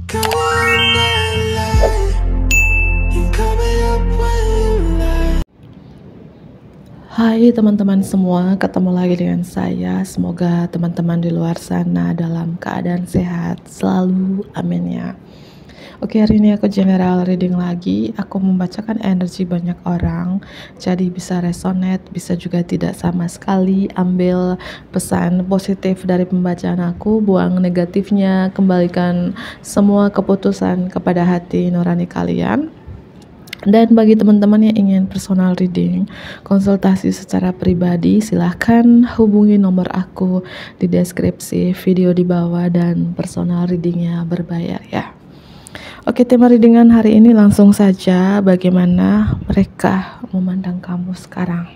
Hai teman-teman semua, ketemu lagi dengan saya. Semoga teman-teman di luar sana dalam keadaan sehat selalu, amin ya. Oke, hari ini aku general reading lagi. Aku membacakan energi banyak orang, jadi bisa resonate, bisa juga tidak sama sekali. Ambil pesan positif dari pembacaan aku, buang negatifnya, kembalikan semua keputusan kepada hati nurani kalian. Dan bagi teman-teman yang ingin personal reading, konsultasi secara pribadi, silahkan hubungi nomor aku di deskripsi video di bawah, dan personal readingnya berbayar ya. Oke, tema readingan hari ini langsung saja. Bagaimana mereka memandang kamu sekarang?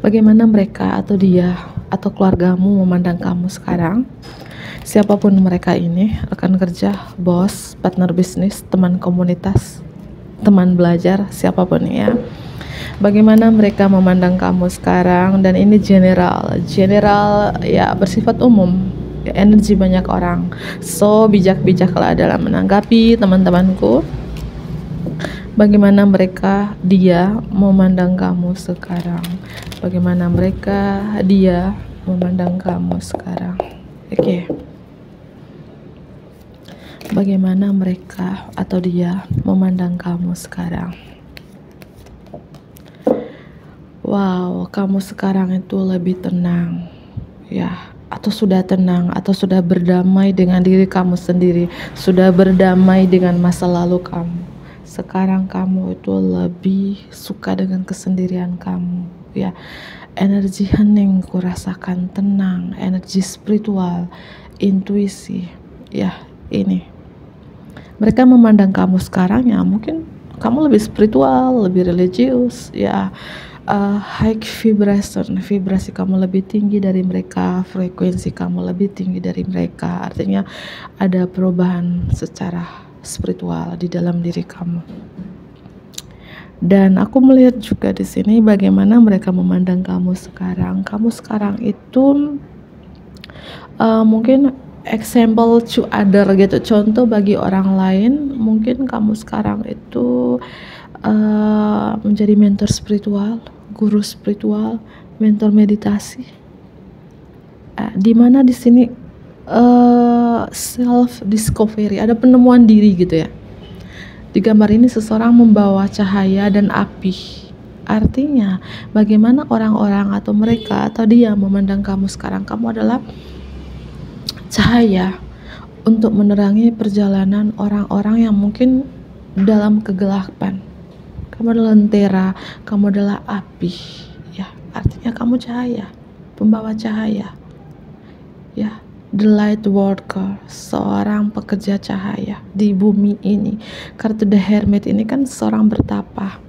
Bagaimana mereka atau dia atau keluargamu memandang kamu sekarang? Siapapun mereka ini, rekan kerja, bos, partner bisnis, teman komunitas, teman belajar, siapapun ya. Bagaimana mereka memandang kamu sekarang? Dan ini general ya, bersifat umum, energi banyak orang. So bijak-bijaklah dalam menanggapi teman-temanku. Bagaimana mereka, dia memandang kamu sekarang? Bagaimana mereka, dia memandang kamu sekarang? Oke. Bagaimana mereka atau dia memandang kamu sekarang? Wow, kamu sekarang itu lebih tenang ya, atau sudah tenang, atau sudah berdamai dengan diri kamu sendiri, sudah berdamai dengan masa lalu kamu. Sekarang kamu itu lebih suka dengan kesendirian kamu ya. Energi hening kurasakan, tenang, energi spiritual, intuisi ya. Ini mereka memandang kamu sekarang ya, mungkin kamu lebih spiritual, lebih religius ya. High vibration, vibrasi kamu lebih tinggi dari mereka, frekuensi kamu lebih tinggi dari mereka. Artinya ada perubahan secara spiritual di dalam diri kamu. Dan aku melihat juga di sini bagaimana mereka memandang kamu sekarang. Kamu sekarang itu mungkin example to other gitu, contoh bagi orang lain. Mungkin kamu sekarang itu menjadi mentor spiritual, guru spiritual, mentor meditasi. Di mana di sini self discovery, ada penemuan diri gitu ya. Di gambar ini seseorang membawa cahaya dan api. Artinya bagaimana orang-orang atau mereka atau dia memandang kamu sekarang? Kamu adalah cahaya untuk menerangi perjalanan orang-orang yang mungkin dalam kegelapan. Kamu adalah lentera, kamu adalah api ya. Artinya kamu cahaya, pembawa cahaya ya. The light worker, seorang pekerja cahaya di bumi ini. Kartu The Hermit ini kan seorang bertapa,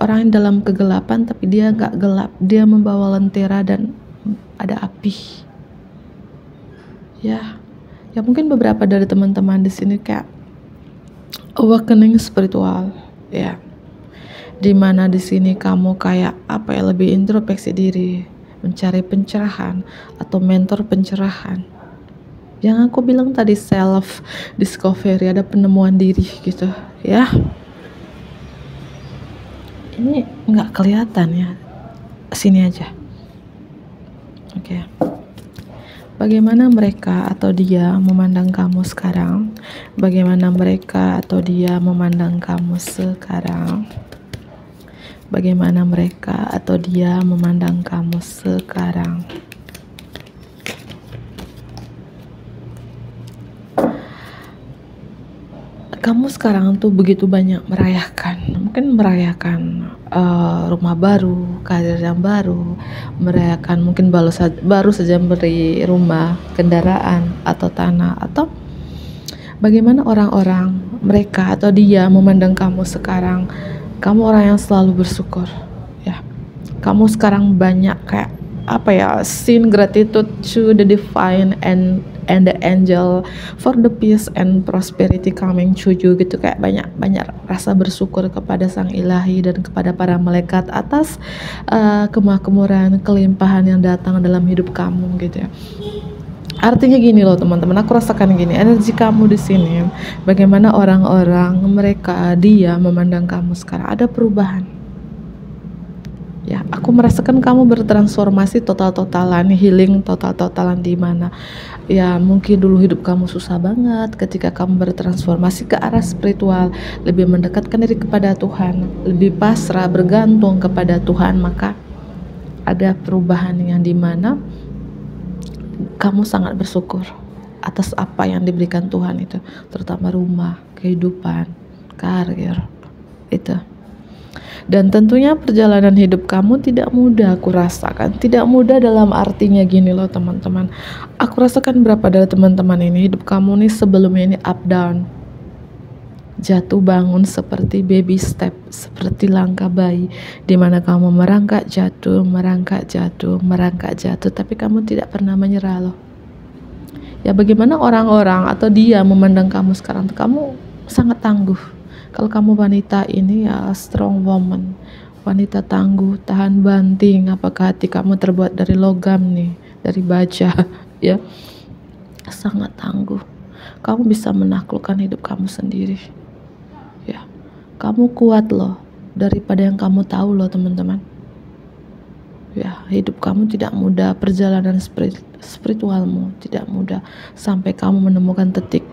orang yang dalam kegelapan tapi dia gak gelap, dia membawa lentera dan ada api ya. Ya mungkin beberapa dari teman-teman di sini kayak awakening spiritual ya, dimana di sini kamu kayak apa ya, lebih introspeksi diri, mencari pencerahan atau mentor pencerahan. Yang aku bilang tadi self discovery, ada penemuan diri gitu ya. Ini nggak kelihatan ya, sini aja. Oke. Bagaimana mereka atau dia memandang kamu sekarang? Bagaimana mereka atau dia memandang kamu sekarang? Bagaimana mereka atau dia memandang kamu sekarang? Kamu sekarang tuh begitu banyak merayakan, mungkin merayakan rumah baru, karir yang baru, merayakan mungkin baru saja beri rumah, kendaraan atau tanah. Atau bagaimana orang-orang mereka atau dia memandang kamu sekarang? Kamu orang yang selalu bersyukur ya. Kamu sekarang banyak kayak apa ya, sin gratitude to the divine and the angel for the peace and prosperity coming to you gitu. Kayak banyak rasa bersyukur kepada sang ilahi dan kepada para malaikat atas kemakmuran, kelimpahan yang datang dalam hidup kamu gitu ya. Artinya gini loh teman-teman, aku rasakan gini, energi kamu di sini, bagaimana orang-orang mereka dia memandang kamu sekarang, ada perubahan. Ya, aku merasakan kamu bertransformasi total-totalan, healing total-totalan di mana ya mungkin dulu hidup kamu susah banget, ketika kamu bertransformasi ke arah spiritual, lebih mendekatkan diri kepada Tuhan, lebih pasrah, bergantung kepada Tuhan, maka ada perubahan yang dimana kamu sangat bersyukur atas apa yang diberikan Tuhan itu, terutama rumah, kehidupan, karir, itu. Dan tentunya perjalanan hidup kamu tidak mudah, aku rasakan. Tidak mudah dalam artinya gini loh teman-teman. Aku rasakan berapa dari teman-teman ini, hidup kamu nih sebelumnya ini up down. Jatuh bangun seperti baby step, seperti langkah bayi, dimana kamu merangkak jatuh, merangkak jatuh, merangkak jatuh, tapi kamu tidak pernah menyerah loh. Ya bagaimana orang-orang atau dia memandang kamu sekarang, kamu sangat tangguh. Kalau kamu wanita ini ya strong woman, wanita tangguh, tahan banting. Apakah hati kamu terbuat dari logam nih, dari baja, ya sangat tangguh. Kamu bisa menaklukkan hidup kamu sendiri. Ya, kamu kuat loh daripada yang kamu tahu loh teman-teman. Ya, hidup kamu tidak mudah, perjalanan spiritualmu tidak mudah sampai kamu menemukan titik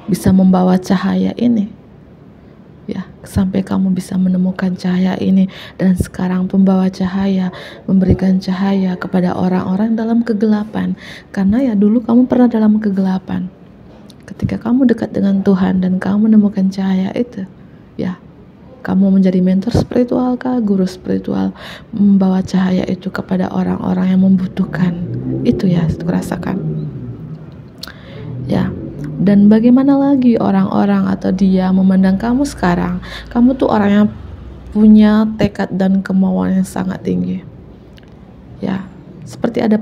bisa membawa cahaya ini. Ya, sampai kamu bisa menemukan cahaya ini, dan sekarang pembawa cahaya, memberikan cahaya kepada orang-orang dalam kegelapan. Karena ya dulu kamu pernah dalam kegelapan. Ketika kamu dekat dengan Tuhan dan kamu menemukan cahaya itu, ya kamu menjadi mentor spiritual kah, guru spiritual, membawa cahaya itu kepada orang-orang yang membutuhkan. Itu ya, aku rasakan. Ya. Dan bagaimana lagi orang-orang atau dia memandang kamu sekarang? Kamu tuh orang yang punya tekad dan kemauan yang sangat tinggi. Ya, seperti ada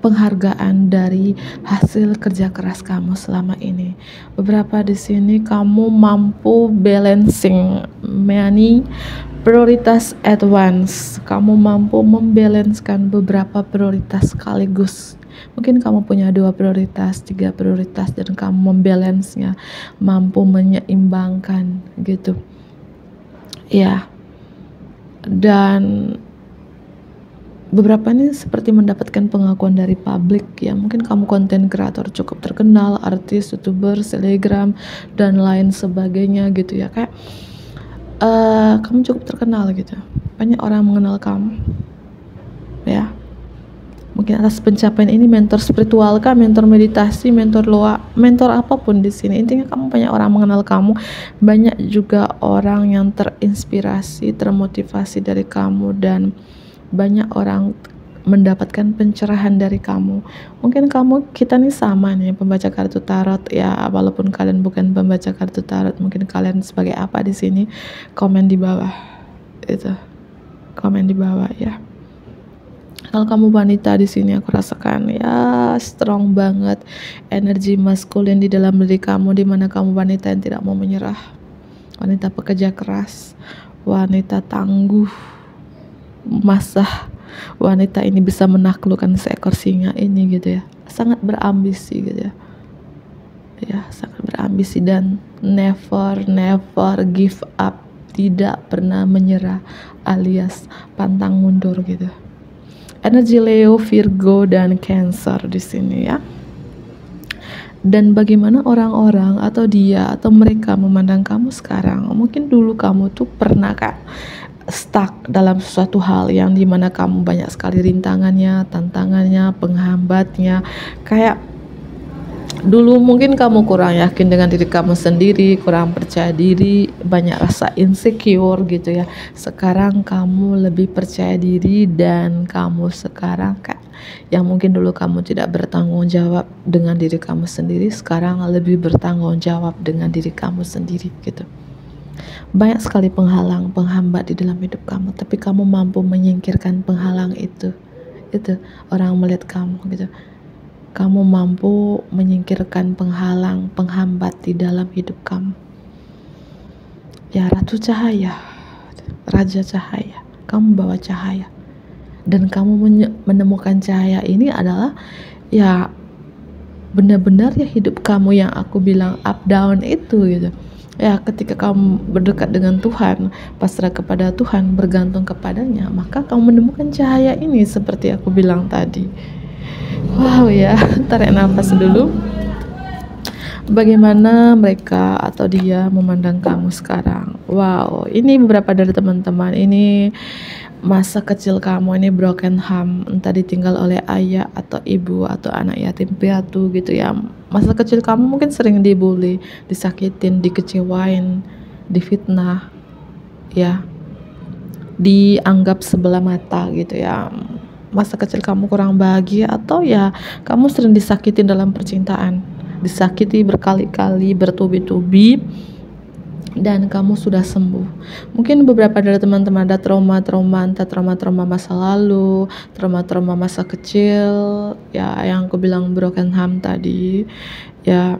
penghargaan dari hasil kerja keras kamu selama ini. Beberapa di sini kamu mampu balancing money prioritas at once. Kamu mampu membalanskan beberapa prioritas sekaligus. Mungkin kamu punya 2 prioritas, 3 prioritas, dan kamu membalansnya, mampu menyeimbangkan gitu. Ya. Dan beberapa ini seperti mendapatkan pengakuan dari publik ya. Mungkin kamu konten kreator cukup terkenal, artis, YouTuber, selebgram, dan lain sebagainya gitu ya. Kayak kamu cukup terkenal gitu. Banyak orang mengenal kamu. Ya. Mungkin atas pencapaian ini, mentor spiritual kah, mentor meditasi, mentor loa, mentor apapun di sini. Intinya kamu banyak orang mengenal kamu, banyak juga orang yang terinspirasi, termotivasi dari kamu, dan banyak orang mendapatkan pencerahan dari kamu. Mungkin kita nih sama nih, pembaca kartu tarot ya, walaupun kalian bukan pembaca kartu tarot, mungkin kalian sebagai apa di sini, komen di bawah. Itu. Komen di bawah ya. Kalau kamu wanita di sini, aku rasakan ya strong banget energi maskulin di dalam diri kamu, di mana kamu wanita yang tidak mau menyerah, wanita pekerja keras, wanita tangguh, wanita ini bisa menaklukkan seekor singa ini gitu ya, sangat berambisi gitu ya. Ya, sangat berambisi dan never give up, tidak pernah menyerah alias pantang mundur gitu. Energi Leo, Virgo, dan Cancer di sini ya. Dan bagaimana orang-orang atau dia atau mereka memandang kamu sekarang? Mungkin dulu kamu tuh pernah stuck dalam suatu hal yang dimana kamu banyak sekali rintangannya, tantangannya, penghambatnya. Kayak dulu mungkin kamu kurang yakin dengan diri kamu sendiri, kurang percaya diri, banyak rasa insecure gitu ya. Sekarang kamu lebih percaya diri, dan kamu sekarang yang mungkin dulu kamu tidak bertanggung jawab dengan diri kamu sendiri, sekarang lebih bertanggung jawab dengan diri kamu sendiri gitu. Banyak sekali penghalang, penghambat di dalam hidup kamu, tapi kamu mampu menyingkirkan penghalang itu. Itu orang melihat kamu gitu. Kamu mampu menyingkirkan penghalang, penghambat di dalam hidup kamu. Ya, Ratu Cahaya, Raja Cahaya, kamu bawa cahaya. Dan kamu menemukan cahaya ini adalah ya benar-benar ya hidup kamu yang aku bilang up down itu gitu ya, ketika kamu berdekat dengan Tuhan, pasrah kepada Tuhan, bergantung kepadanya, maka kamu menemukan cahaya ini seperti aku bilang tadi. Wow ya, tarik nafas dulu. Bagaimana mereka atau dia memandang kamu sekarang? Wow, ini beberapa dari teman-teman. Ini masa kecil kamu, ini broken home, entah ditinggal oleh ayah atau ibu atau anak yatim piatu gitu ya. Masa kecil kamu mungkin sering dibully, disakitin, dikecewain, difitnah ya, dianggap sebelah mata gitu ya. Masa kecil kamu kurang bahagia, atau ya kamu sering disakitin dalam percintaan, disakiti berkali-kali, bertubi-tubi, dan kamu sudah sembuh. Mungkin beberapa dari teman-teman ada trauma-trauma, entah trauma-trauma masa lalu, trauma-trauma masa kecil ya, yang aku bilang broken home tadi ya,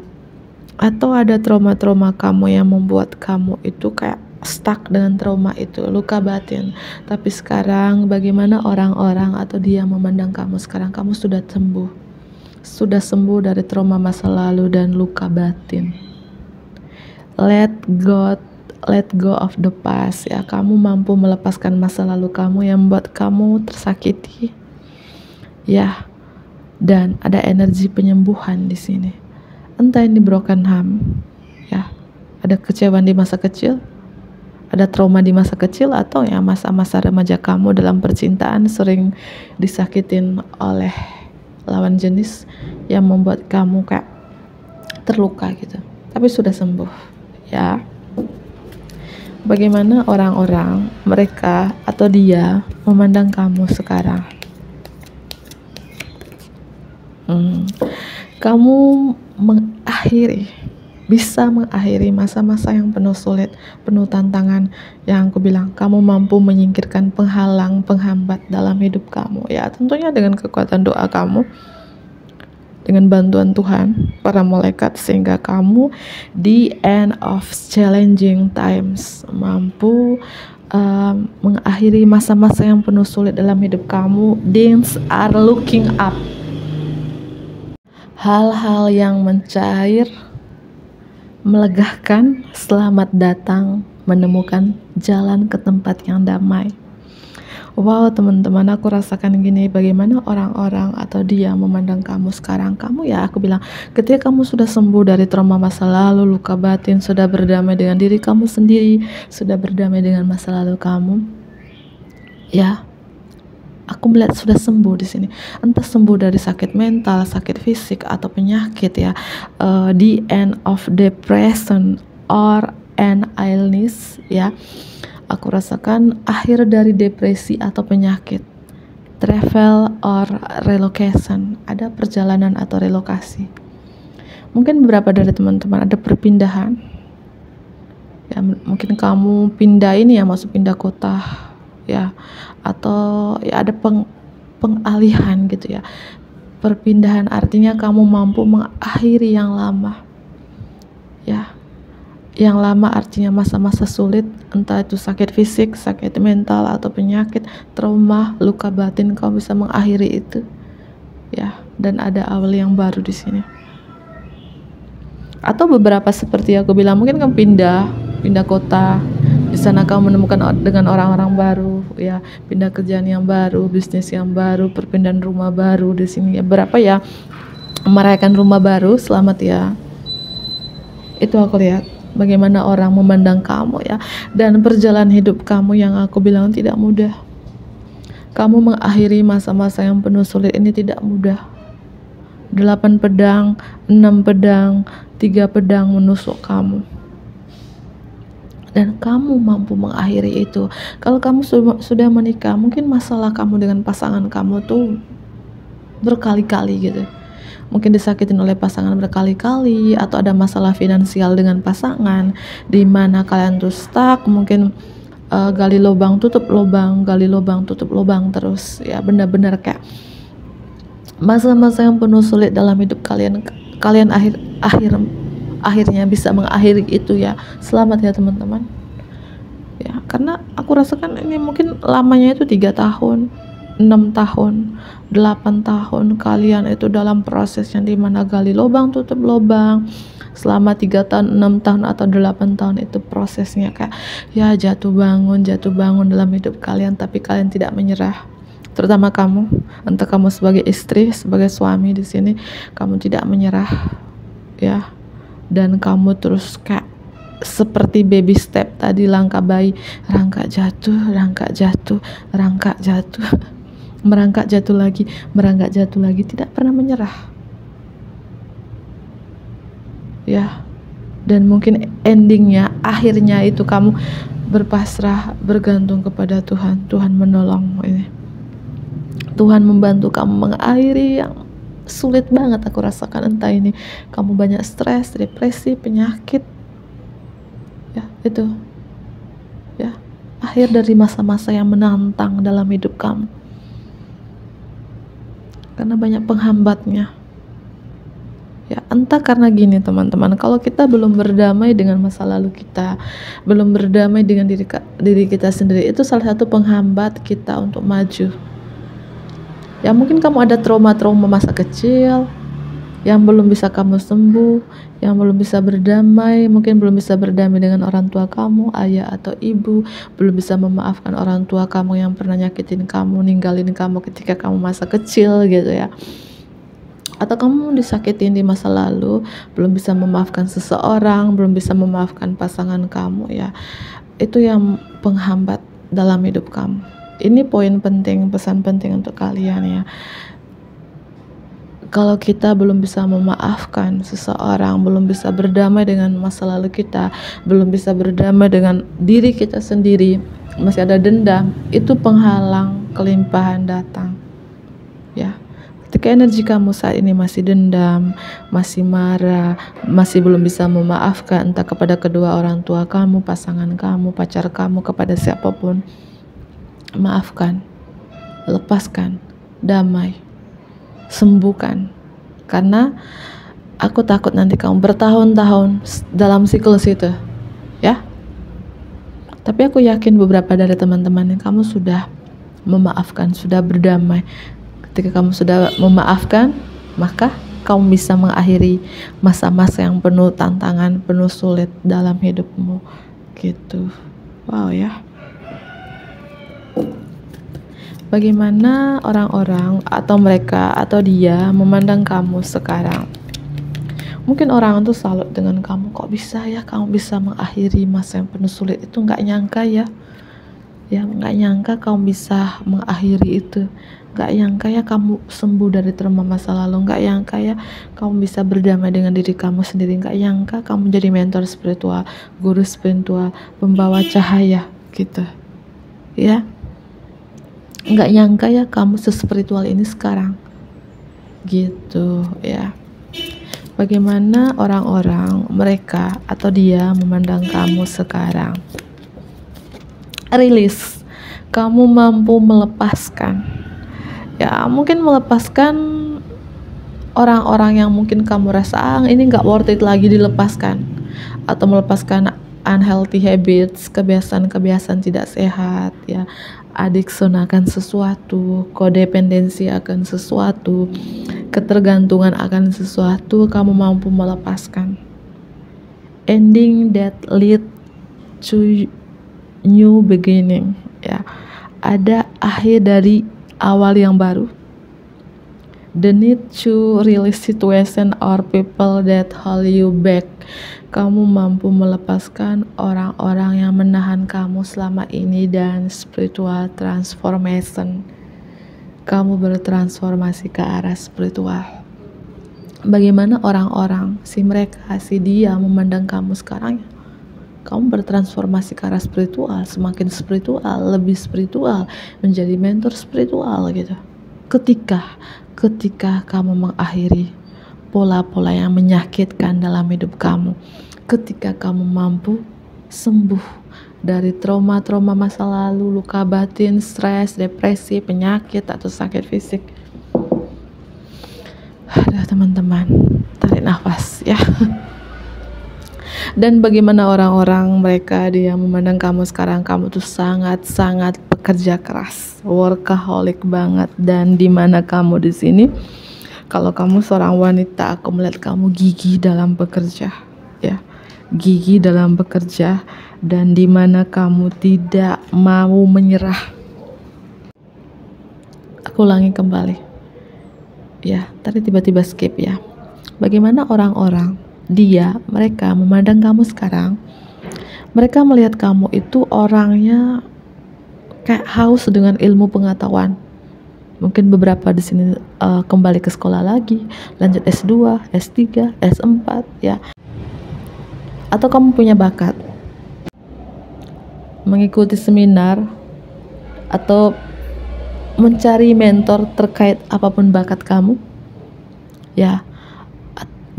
atau ada trauma-trauma kamu yang membuat kamu itu kayak stuck dengan trauma itu, luka batin. Tapi sekarang bagaimana orang-orang atau dia memandang kamu sekarang? Kamu sudah sembuh dari trauma masa lalu dan luka batin. Let go of the past ya. Kamu mampu melepaskan masa lalu kamu yang membuat kamu tersakiti ya, dan ada energi penyembuhan di sini. Entah ini broken home ya, ada kecewaan di masa kecil, ada trauma di masa kecil, atau ya masa-masa remaja kamu dalam percintaan sering disakitin oleh lawan jenis yang membuat kamu kayak terluka gitu, tapi sudah sembuh ya. Bagaimana orang-orang mereka atau dia memandang kamu sekarang? Kamu bisa mengakhiri masa-masa yang penuh sulit, penuh tantangan, yang aku bilang kamu mampu menyingkirkan penghalang, penghambat dalam hidup kamu ya, tentunya dengan kekuatan doa kamu, dengan bantuan Tuhan, para malaikat, sehingga kamu di end of challenging times mampu mengakhiri masa-masa yang penuh sulit dalam hidup kamu. Things are looking up. Hal-hal yang mencair, melegakan, selamat datang, menemukan jalan ke tempat yang damai. Wow teman-teman, aku rasakan gini, bagaimana orang-orang atau dia memandang kamu sekarang. Kamu ya, aku bilang, ketika kamu sudah sembuh dari trauma masa lalu, luka batin, sudah berdamai dengan diri kamu sendiri, sudah berdamai dengan masa lalu kamu ya, aku melihat sudah sembuh di sini. Entah sembuh dari sakit mental, sakit fisik, atau penyakit ya, the end of depression or an illness ya. Aku rasakan akhir dari depresi atau penyakit, travel or relocation, ada perjalanan atau relokasi. Mungkin beberapa dari teman-teman ada perpindahan ya, mungkin kamu pindah ini ya, masuk pindah kota ya, atau ya ada pengalihan gitu ya. Perpindahan artinya kamu mampu mengakhiri yang lama ya. Yang lama artinya masa-masa sulit, entah itu sakit fisik, sakit mental, atau penyakit, trauma, luka batin, kau bisa mengakhiri itu ya, dan ada awal yang baru di sini. Atau beberapa seperti aku bilang, mungkin kamu pindah kota, di sana kamu menemukan dengan orang-orang baru ya, pindah kerjaan yang baru, bisnis yang baru, perpindahan rumah baru di sini ya. Berapa ya merayakan rumah baru, selamat ya. Itu aku lihat bagaimana orang memandang kamu ya, dan perjalanan hidup kamu yang aku bilang tidak mudah. Kamu mengakhiri masa-masa yang penuh sulit ini tidak mudah. 8 pedang, 6 pedang, 3 pedang menusuk kamu, dan kamu mampu mengakhiri itu. Kalau kamu sudah menikah, mungkin masalah kamu dengan pasangan kamu tuh berkali-kali gitu, mungkin disakitin oleh pasangan berkali-kali, atau ada masalah finansial dengan pasangan di mana kalian tuh stuck, mungkin gali lubang tutup lubang, gali lubang tutup lubang terus ya, benar-benar kayak masa-masa yang penuh sulit dalam hidup kalian akhirnya bisa mengakhiri itu ya. Selamat ya teman-teman ya, karena aku rasakan ini mungkin lamanya itu 3 tahun, 6 tahun, 8 tahun kalian itu dalam proses yang dimana gali lubang tutup lubang. Selama 3 tahun, 6 tahun atau 8 tahun itu prosesnya kayak ya jatuh bangun dalam hidup kalian, tapi kalian tidak menyerah. Terutama kamu, entah kamu sebagai istri, sebagai suami di sini, kamu tidak menyerah ya. Dan kamu terus kayak seperti baby step tadi, langkah bayi, rangkak jatuh, merangkak jatuh lagi, tidak pernah menyerah ya. Dan mungkin endingnya, akhirnya itu kamu berpasrah, bergantung kepada Tuhan. Tuhan menolong ini, Tuhan membantu kamu mengakhiri yang sulit banget aku rasakan. Entah ini kamu banyak stres, depresi, penyakit ya, itu ya, akhir dari masa-masa yang menantang dalam hidup kamu karena banyak penghambatnya ya. Entah karena gini teman-teman, kalau kita belum berdamai dengan masa lalu kita, belum berdamai dengan diri kita sendiri, itu salah satu penghambat kita untuk maju ya. Mungkin kamu ada trauma-trauma masa kecil yang belum bisa kamu sembuh, yang belum bisa berdamai, mungkin belum bisa berdamai dengan orang tua kamu, ayah atau ibu, belum bisa memaafkan orang tua kamu yang pernah nyakitin kamu, ninggalin kamu ketika kamu masa kecil gitu ya. Atau kamu disakitin di masa lalu, belum bisa memaafkan seseorang, belum bisa memaafkan pasangan kamu ya. Itu yang penghambat dalam hidup kamu. Ini poin penting, pesan penting untuk kalian ya. Kalau kita belum bisa memaafkan seseorang, belum bisa berdamai dengan masa lalu kita, belum bisa berdamai dengan diri kita sendiri, masih ada dendam, itu penghalang kelimpahan datang ya. Ketika energi kamu saat ini masih dendam, masih marah, masih belum bisa memaafkan, entah kepada kedua orang tua kamu, pasangan kamu, pacar kamu, kepada siapapun, maafkan, lepaskan, damai, sembuhkan. Karena aku takut nanti kamu bertahun-tahun dalam siklus itu ya. Tapi aku yakin beberapa dari teman-teman yang kamu sudah memaafkan, sudah berdamai. Ketika kamu sudah memaafkan, maka kamu bisa mengakhiri masa-masa yang penuh tantangan, penuh sulit dalam hidupmu gitu. Wow ya. Bagaimana orang-orang atau mereka atau dia memandang kamu sekarang? Mungkin orang itu salut dengan kamu, kok bisa ya kamu bisa mengakhiri masa yang penuh sulit itu, nggak nyangka ya, nggak nyangka kamu bisa mengakhiri itu, nggak nyangka ya kamu sembuh dari trauma masa lalu, nggak nyangka ya kamu bisa berdamai dengan diri kamu sendiri, nggak nyangka kamu jadi mentor spiritual, guru spiritual, pembawa cahaya gitu ya. Nggak nyangka ya kamu sespiritual ini sekarang gitu ya. Bagaimana orang-orang mereka atau dia memandang kamu sekarang? Rilis, kamu mampu melepaskan ya, mungkin melepaskan orang-orang yang mungkin kamu rasa ini nggak worth it lagi dilepaskan, atau melepaskan unhealthy habits, kebiasaan-kebiasaan tidak sehat ya, addiction akan sesuatu, kodependensi akan sesuatu, ketergantungan akan sesuatu, kamu mampu melepaskan. Ending that lead to new beginning ya, ada akhir dari awal yang baru. The need to release situation or people that hold you back. Kamu mampu melepaskan orang-orang yang menahan kamu selama ini, dan spiritual transformation. Kamu bertransformasi ke arah spiritual. Bagaimana orang-orang, si mereka, si dia memandang kamu sekarang? Kamu bertransformasi ke arah spiritual, semakin spiritual, lebih spiritual, menjadi mentor spiritual gitu. Ketika kamu mengakhiri pola-pola yang menyakitkan dalam hidup kamu, ketika kamu mampu sembuh dari trauma-trauma masa lalu, luka batin, stres, depresi, penyakit atau sakit fisik. Aduh teman-teman, tarik nafas ya. Dan bagaimana orang-orang mereka dia memandang kamu sekarang? Kamu tuh sangat-sangat pekerja keras, workaholic banget. Dan di mana kamu di sini, kalau kamu seorang wanita, aku melihat kamu gigih dalam bekerja, ya, gigih dalam bekerja, dan di mana kamu tidak mau menyerah. Aku ulangi kembali, ya, tadi tiba-tiba skip ya. Bagaimana orang-orang, mereka memandang kamu sekarang? Mereka melihat kamu itu orangnya kayak haus dengan ilmu pengetahuan. Mungkin beberapa di sini kembali ke sekolah lagi, lanjut S2, S3, S4, ya. Atau kamu punya bakat mengikuti seminar atau mencari mentor terkait apapun bakat kamu, ya.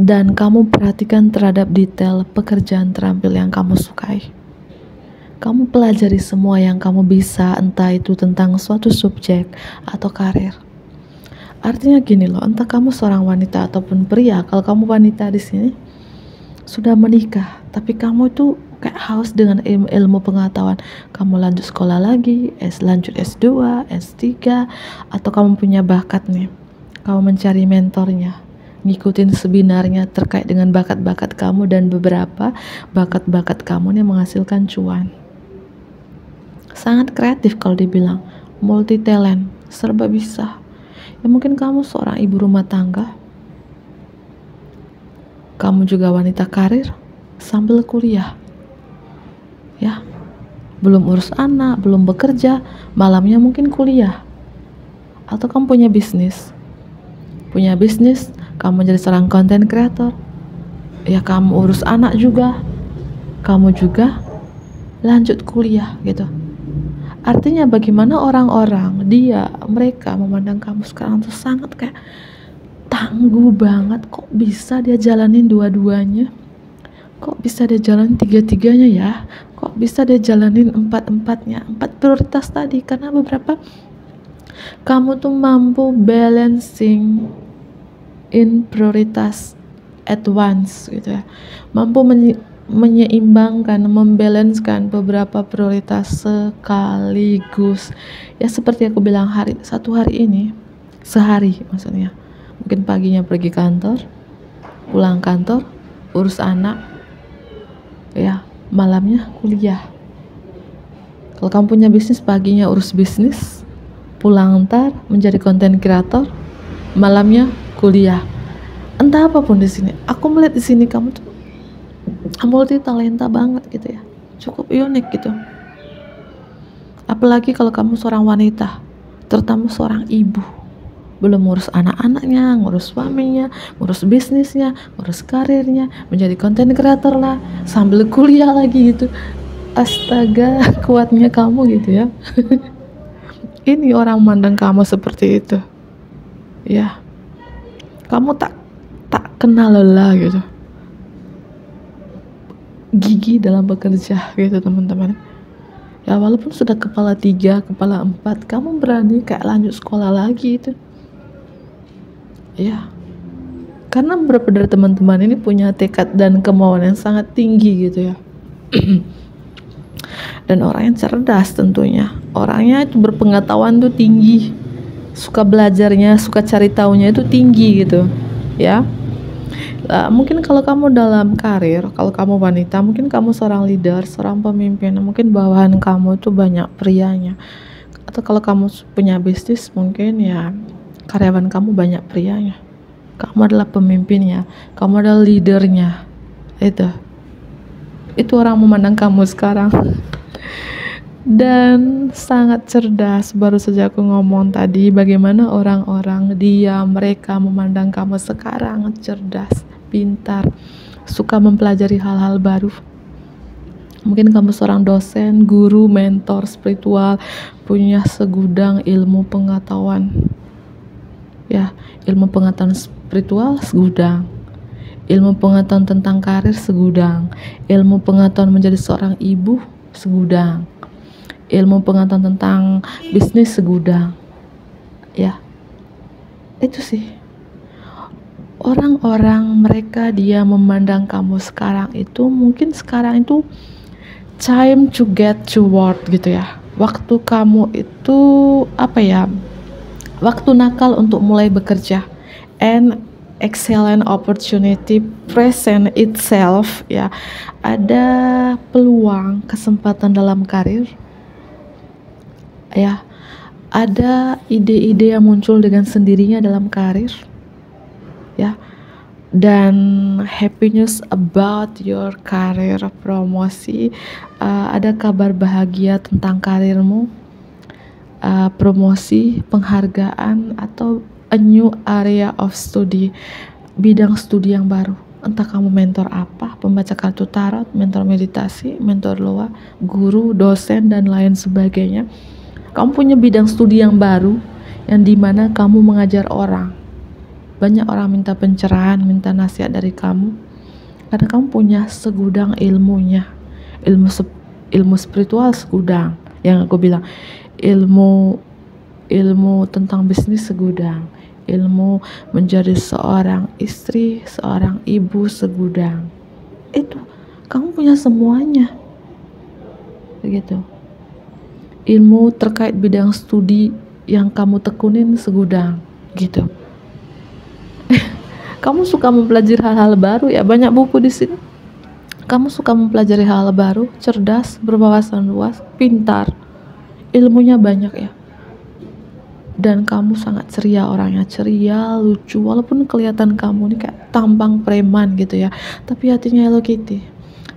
Dan kamu perhatikan terhadap detail pekerjaan terampil yang kamu sukai. Kamu pelajari semua yang kamu bisa, entah itu tentang suatu subjek atau karir. Artinya gini loh, entah kamu seorang wanita ataupun pria, kalau kamu wanita di sini sudah menikah, tapi kamu itu kayak haus dengan ilmu pengetahuan. Kamu lanjut sekolah lagi, lanjut S2, S3, atau kamu punya bakat nih, kamu mencari mentornya, ngikutin seminarnya terkait dengan bakat-bakat kamu, dan beberapa bakat-bakat kamu yang menghasilkan cuan. Sangat kreatif kalau dibilang, multi talent, serba bisa. Ya mungkin kamu seorang ibu rumah tangga, kamu juga wanita karir sambil kuliah, ya, belum urus anak, belum bekerja, malamnya mungkin kuliah. Atau kamu punya bisnis, kamu jadi seorang content creator, ya, kamu urus anak juga, kamu juga lanjut kuliah gitu. Artinya bagaimana orang-orang, mereka memandang kamu sekarang tuh sangat kayak tangguh banget. Kok bisa dia jalanin dua-duanya? Kok bisa dia jalanin tiga-tiganya ya? Kok bisa dia jalanin empat-empatnya? 4 prioritas tadi, karena beberapa kamu tuh mampu balancing in prioritas at once gitu ya. Mampu menyeimbangkan, membalanskan beberapa prioritas sekaligus. Ya seperti aku bilang, sehari maksudnya. Mungkin paginya pergi kantor, pulang kantor, urus anak, ya, malamnya kuliah. Kalau kamu punya bisnis, paginya urus bisnis, pulang ntar menjadi content creator, malamnya kuliah. Entah apapun di sini, aku melihat di sini kamu tuh multi talenta banget gitu ya, cukup unik gitu. Apalagi kalau kamu seorang wanita, terutama seorang ibu, belum ngurus anak-anaknya, ngurus suaminya, ngurus bisnisnya, ngurus karirnya, menjadi content creator lah, sambil kuliah lagi gitu. Astaga, kuatnya kamu gitu ya. Ini orang mandang kamu seperti itu, ya. Kamu tak kenal lelah gitu, gigi dalam bekerja gitu teman-teman. Ya walaupun sudah kepala 3, kepala 4, kamu berani kayak lanjut sekolah lagi itu, ya. Karena beberapa dari teman-teman ini punya tekad dan kemauan yang sangat tinggi gitu ya. Dan orang yang cerdas tentunya, orangnya itu berpengetahuan tuh tinggi, suka belajarnya, suka cari taunya itu tinggi gitu ya. Mungkin kalau kamu dalam karir, kalau kamu wanita, mungkin kamu seorang leader, seorang pemimpin, mungkin bawahan kamu tuh banyak prianya. Atau kalau kamu punya bisnis, mungkin ya karyawan kamu banyak prianya. Kamu adalah pemimpinnya, kamu adalah leadernya. Itu orang memandang kamu sekarang. Dan sangat cerdas. Baru saja aku ngomong tadi bagaimana orang-orang mereka memandang kamu sekarang cerdas, pintar, suka mempelajari hal-hal baru. Mungkin kamu seorang dosen, guru, mentor spiritual, punya segudang ilmu pengetahuan, ya, ilmu pengetahuan spiritual segudang, ilmu pengetahuan tentang karir segudang, ilmu pengetahuan menjadi seorang ibu segudang, ilmu pengetahuan tentang bisnis segudang, ya. Itu sih orang-orang, mereka memandang kamu sekarang itu, mungkin sekarang itu time to get to work gitu ya. waktu kamu itu apa ya, waktu nakal untuk mulai bekerja, and excellent opportunity present itself, ya. Ada peluang kesempatan dalam karir, ya. Ada ide-ide yang muncul dengan sendirinya dalam karir, ya. Dan happy news about your career, promosi, ada kabar bahagia tentang karirmu, promosi, penghargaan, atau a new area of study, bidang studi yang baru. Entah kamu mentor apa, pembaca kartu tarot, mentor meditasi, mentor loa, guru, dosen, dan lain sebagainya. Kamu punya bidang studi yang baru, yang dimana kamu mengajar orang. Banyak orang minta pencerahan, minta nasihat dari kamu, karena kamu punya segudang ilmunya. Ilmu spiritual segudang, yang aku bilang, ilmu tentang bisnis segudang, ilmu menjadi seorang istri, seorang ibu segudang. Itu kamu punya semuanya, begitu. Ilmu terkait bidang studi yang kamu tekunin segudang, gitu. Kamu suka mempelajari hal-hal baru, ya, banyak buku di sini. Kamu suka mempelajari hal baru, cerdas, berwawasan luas, pintar, ilmunya banyak, ya. Dan kamu sangat ceria, orangnya ceria, lucu, walaupun kelihatan kamu nih kayak tampang preman gitu, ya, tapi hatinya Hello Kitty.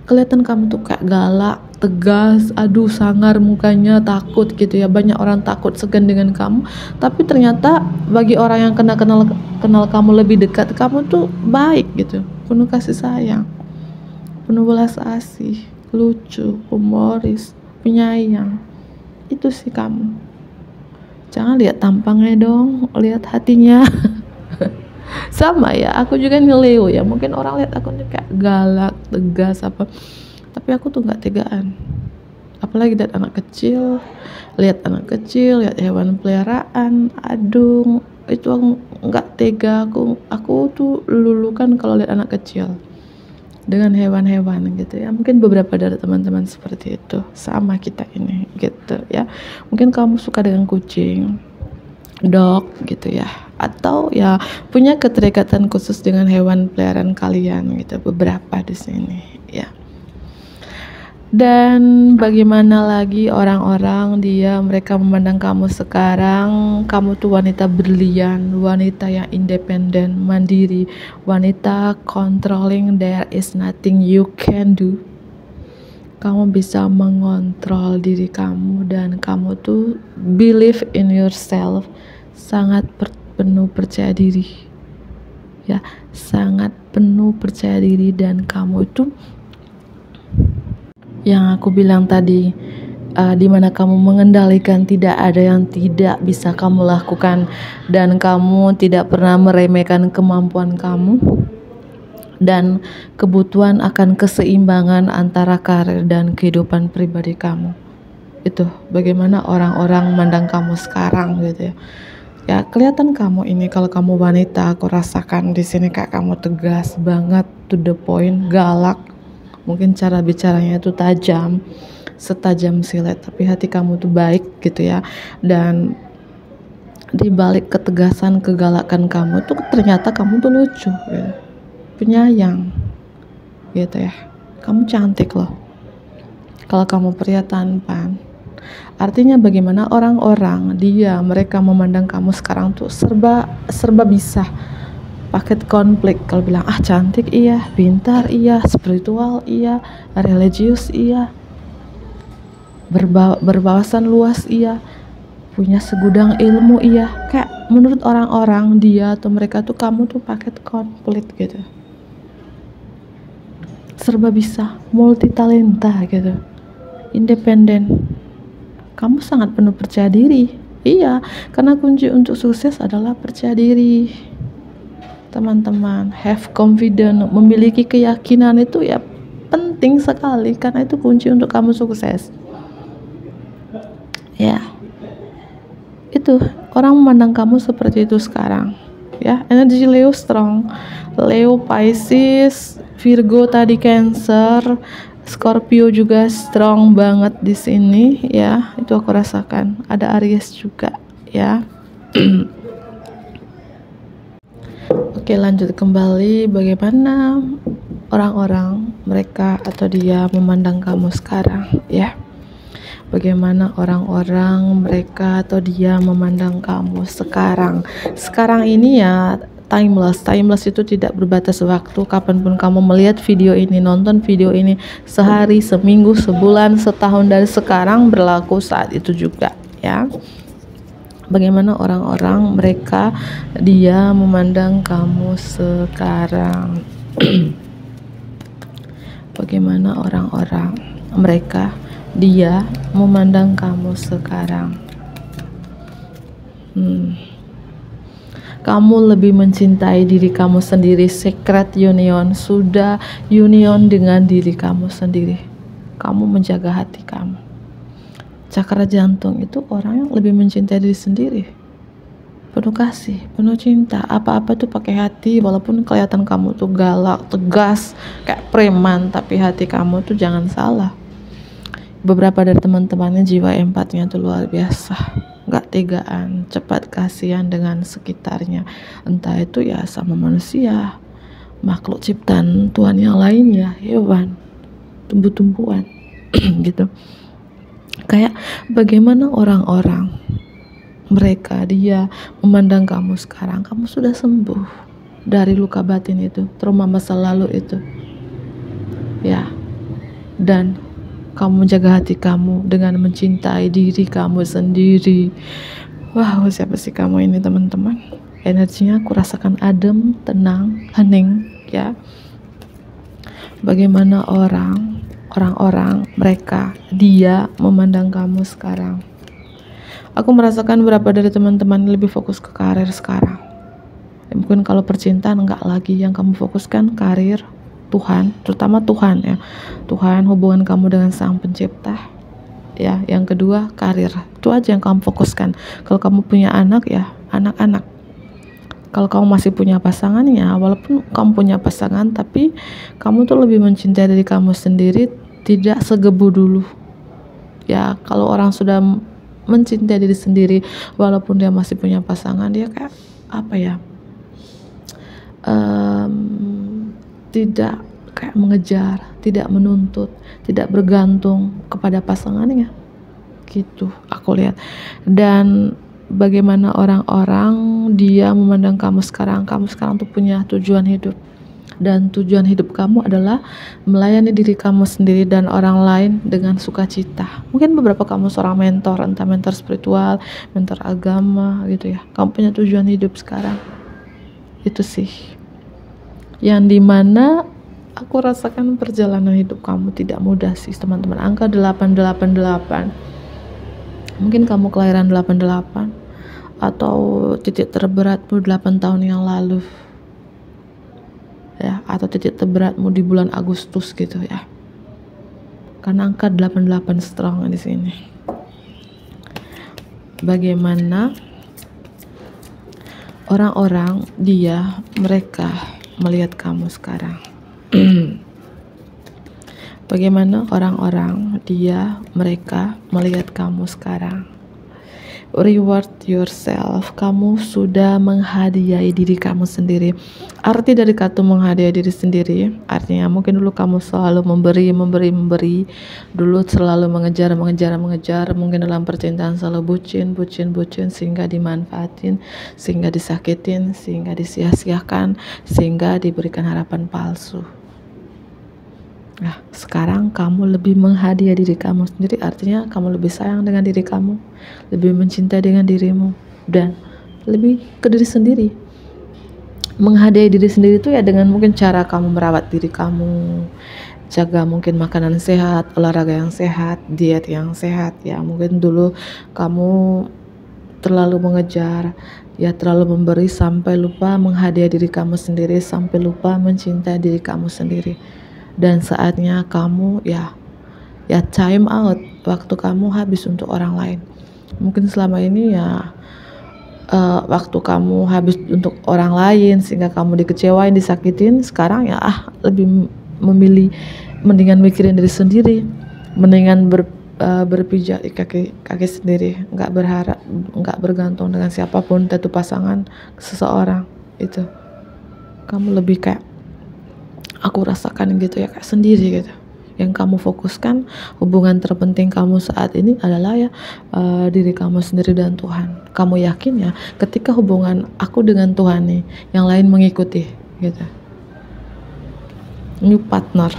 Kelihatan kamu tuh kayak galak, tegas, aduh sangar mukanya, takut gitu, ya. Banyak orang takut, segan dengan kamu, tapi ternyata bagi orang yang kenal kamu lebih dekat, kamu tuh baik gitu, penuh kasih sayang, penuh belas asih, lucu, humoris, penyayang. Itu sih kamu. Jangan lihat tampangnya dong, lihat hatinya. Sama, ya, aku juga nih Leo, ya. Mungkin orang lihat aku nih kayak galak, tegas apa, tapi aku tuh nggak tegaan. Apalagi lihat anak kecil, lihat hewan peliharaan, aduh, itu aku nggak tega. Aku tuh lulukan kalau lihat anak kecil dengan hewan-hewan gitu, ya. Mungkin beberapa dari teman-teman seperti itu, sama kita ini gitu, ya. Mungkin kamu suka dengan kucing, dog gitu, ya, atau ya punya keterikatan khusus dengan hewan peliharaan kalian gitu, beberapa di sini, ya. Dan bagaimana lagi orang-orang mereka memandang kamu sekarang, kamu tuh wanita berlian, wanita yang independen, mandiri, wanita controlling, there is nothing you can do. Kamu bisa mengontrol diri kamu, dan kamu tuh believe in yourself, sangat penuh percaya diri, ya, sangat penuh percaya diri. Dan kamu itu yang aku bilang tadi, dimana kamu mengendalikan, tidak ada yang tidak bisa kamu lakukan, dan kamu tidak pernah meremehkan kemampuan kamu dan kebutuhan akan keseimbangan antara karir dan kehidupan pribadi kamu. Itu bagaimana orang-orang memandang kamu sekarang gitu, ya. Ya, kelihatan kamu ini, kalau kamu wanita, aku rasakan di sini kayak kamu tegas banget, to the point, galak. Mungkin cara bicaranya itu tajam, setajam silet, tapi hati kamu tuh baik gitu, ya. Dan di balik ketegasan, kegalakan kamu tuh ternyata kamu tuh lucu, gitu, penyayang gitu, ya. Kamu cantik loh kalau kamu pria tampan. Artinya bagaimana orang-orang mereka memandang kamu sekarang tuh serba bisa. Paket konflik, kalau bilang cantik iya, pintar iya, spiritual iya, religius iya, berwawasan luas iya, punya segudang ilmu iya. Kayak menurut orang-orang atau mereka tuh kamu tuh paket komplit gitu, serba bisa, multi talenta gitu, independen. Kamu sangat penuh percaya diri. Iya, karena kunci untuk sukses adalah percaya diri, teman-teman. Have confidence, memiliki keyakinan itu ya penting sekali, karena itu kunci untuk kamu sukses, ya. Itu orang memandang kamu seperti itu sekarang, ya. Energi Leo strong, Leo Pisces, Virgo tadi Cancer, Scorpio juga strong banget di sini ya, itu aku rasakan. Ada Aries juga ya. Oke, lanjut kembali. Bagaimana orang-orang mereka atau dia memandang kamu sekarang ya? Bagaimana orang-orang mereka atau dia memandang kamu sekarang? Sekarang ini ya timeless itu tidak berbatas waktu. Kapanpun kamu melihat video ini, nonton video ini, sehari, seminggu, sebulan, setahun dari sekarang berlaku saat itu juga ya. Bagaimana orang-orang mereka dia memandang kamu sekarang? Bagaimana orang-orang mereka dia memandang kamu sekarang? Kamu lebih mencintai diri kamu sendiri. Secret union, sudah union dengan diri kamu sendiri. Kamu menjaga hati kamu. Cakra jantung itu orang yang lebih mencintai diri sendiri, penuh kasih, penuh cinta, apa-apa tuh pakai hati. Walaupun kelihatan kamu tuh galak, tegas, kayak preman, tapi hati kamu tuh jangan salah. Beberapa dari teman-temannya jiwa empatnya tuh luar biasa, gak tegaan, cepat kasihan dengan sekitarnya, entah itu ya sama manusia, makhluk ciptaan Tuhan yang lainnya, hewan, tumbuh-tumbuhan gitu. Kayak bagaimana orang-orang mereka dia memandang kamu sekarang. Kamu sudah sembuh dari luka batin itu, trauma masa lalu itu ya, dan kamu menjaga hati kamu dengan mencintai diri kamu sendiri. Wow, siapa sih kamu ini teman-teman? Energinya aku rasakan adem, tenang, hening ya. Bagaimana orang-orang mereka dia memandang kamu sekarang? Aku merasakan beberapa dari teman-teman lebih fokus ke karir sekarang. Mungkin kalau percintaan enggak lagi, yang kamu fokuskan karir, Tuhan, terutama Tuhan ya. Tuhan, hubungan kamu dengan Sang Pencipta. Ya, yang kedua karir. Itu aja yang kamu fokuskan. Kalau kamu punya anak ya, anak-anak. Kalau kamu masih punya pasangan ya, walaupun kamu punya pasangan, tapi kamu tuh lebih mencintai diri kamu sendiri, tidak segebu dulu. Ya, kalau orang sudah mencintai diri sendiri, walaupun dia masih punya pasangan, dia kayak apa ya? Tidak kayak mengejar, tidak menuntut, tidak bergantung kepada pasangannya. Gitu, aku lihat. Dan bagaimana orang-orang dia memandang kamu sekarang tuh punya tujuan hidup, dan tujuan hidup kamu adalah melayani diri kamu sendiri dan orang lain dengan sukacita. Mungkin beberapa kamu seorang mentor, entah mentor spiritual, mentor agama gitu ya. Kamu punya tujuan hidup sekarang, itu sih yang dimana aku rasakan perjalanan hidup kamu tidak mudah sih teman-teman. Angka 888, mungkin kamu kelahiran 88 atau titik terberatmu 8 tahun yang lalu ya, atau titik terberatmu di bulan Agustus gitu ya, karena angka 88 strong di sini. Bagaimana orang-orang dia mereka melihat kamu sekarang? Bagaimana orang-orang dia mereka melihat kamu sekarang? Reward yourself. Kamu sudah menghadiahi diri kamu sendiri. Arti dari kata menghadiahi diri sendiri artinya mungkin dulu kamu selalu memberi, dulu selalu mengejar, mungkin dalam percintaan selalu bucin sehingga dimanfaatin, sehingga disakitin, sehingga disia-siakan, sehingga diberikan harapan palsu. Nah, sekarang kamu lebih menghadiahi diri kamu sendiri, artinya kamu lebih sayang dengan diri kamu, lebih mencintai dengan dirimu, dan lebih ke diri sendiri. Menghadiahi diri sendiri itu ya dengan mungkin cara kamu merawat diri kamu, jaga mungkin makanan sehat, olahraga yang sehat, diet yang sehat ya. Mungkin dulu kamu terlalu mengejar, ya terlalu memberi sampai lupa menghadiahi diri kamu sendiri, sampai lupa mencintai diri kamu sendiri. Dan saatnya kamu ya time out, waktu kamu habis untuk orang lain. Mungkin selama ini ya waktu kamu habis untuk orang lain sehingga kamu dikecewain, disakitin. Sekarang ya lebih memilih mendingan mikirin diri sendiri, mendingan berpijak di kaki sendiri, nggak bergantung dengan siapapun, tentu pasangan seseorang itu. Kamu lebih kayak, aku rasakan gitu ya, kayak sendiri gitu. Yang kamu fokuskan, hubungan terpenting kamu saat ini adalah ya diri kamu sendiri dan Tuhan. Kamu yakin ya, ketika hubungan aku dengan Tuhan nih, yang lain mengikuti gitu. New partner.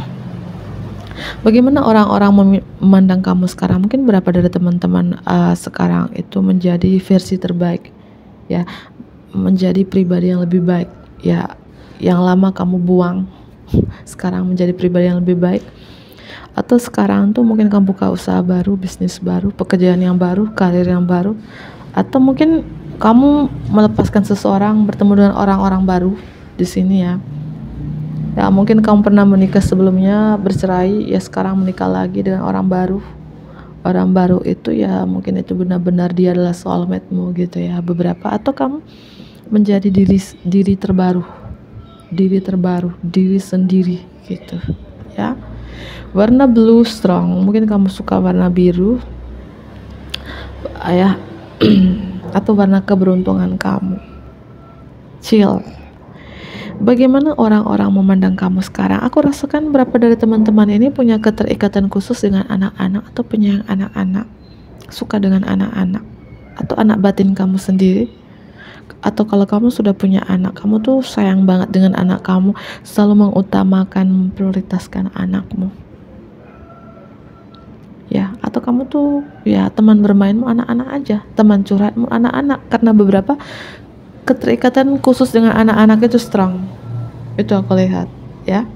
Bagaimana orang-orang memandang kamu sekarang? Mungkin berapa dari teman-teman sekarang itu menjadi versi terbaik, ya, menjadi pribadi yang lebih baik, ya. Yang lama kamu buang, sekarang menjadi pribadi yang lebih baik. Atau sekarang tuh mungkin kamu buka usaha baru, bisnis baru, pekerjaan yang baru, karir yang baru. Atau mungkin kamu melepaskan seseorang, bertemu dengan orang-orang baru di sini ya. Ya mungkin kamu pernah menikah sebelumnya, bercerai, ya sekarang menikah lagi dengan orang baru. Orang baru itu ya mungkin itu benar-benar dia adalah soulmate-mu gitu ya. Beberapa, atau kamu menjadi diri terbaru, diri sendiri gitu ya. Warna blue strong, mungkin kamu suka warna biru ya. Atau warna keberuntungan kamu, chill. Bagaimana orang-orang memandang kamu sekarang? Aku rasakan berapa dari teman-teman ini punya keterikatan khusus dengan anak-anak, atau penyayang anak-anak, suka dengan anak-anak, atau anak batin kamu sendiri. Atau kalau kamu sudah punya anak, kamu tuh sayang banget dengan anak kamu, selalu mengutamakan, memprioritaskan anakmu ya. Atau kamu tuh ya teman bermainmu anak-anak aja, teman curhatmu anak-anak, karena beberapa keterikatan khusus dengan anak-anak itu strong, itu aku lihat ya.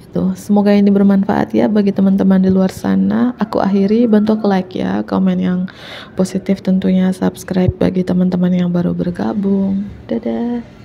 Itu semoga ini bermanfaat ya bagi teman-teman di luar sana. Aku akhiri, bantu aku like ya, komen yang positif tentunya, subscribe bagi teman-teman yang baru bergabung. Dadah.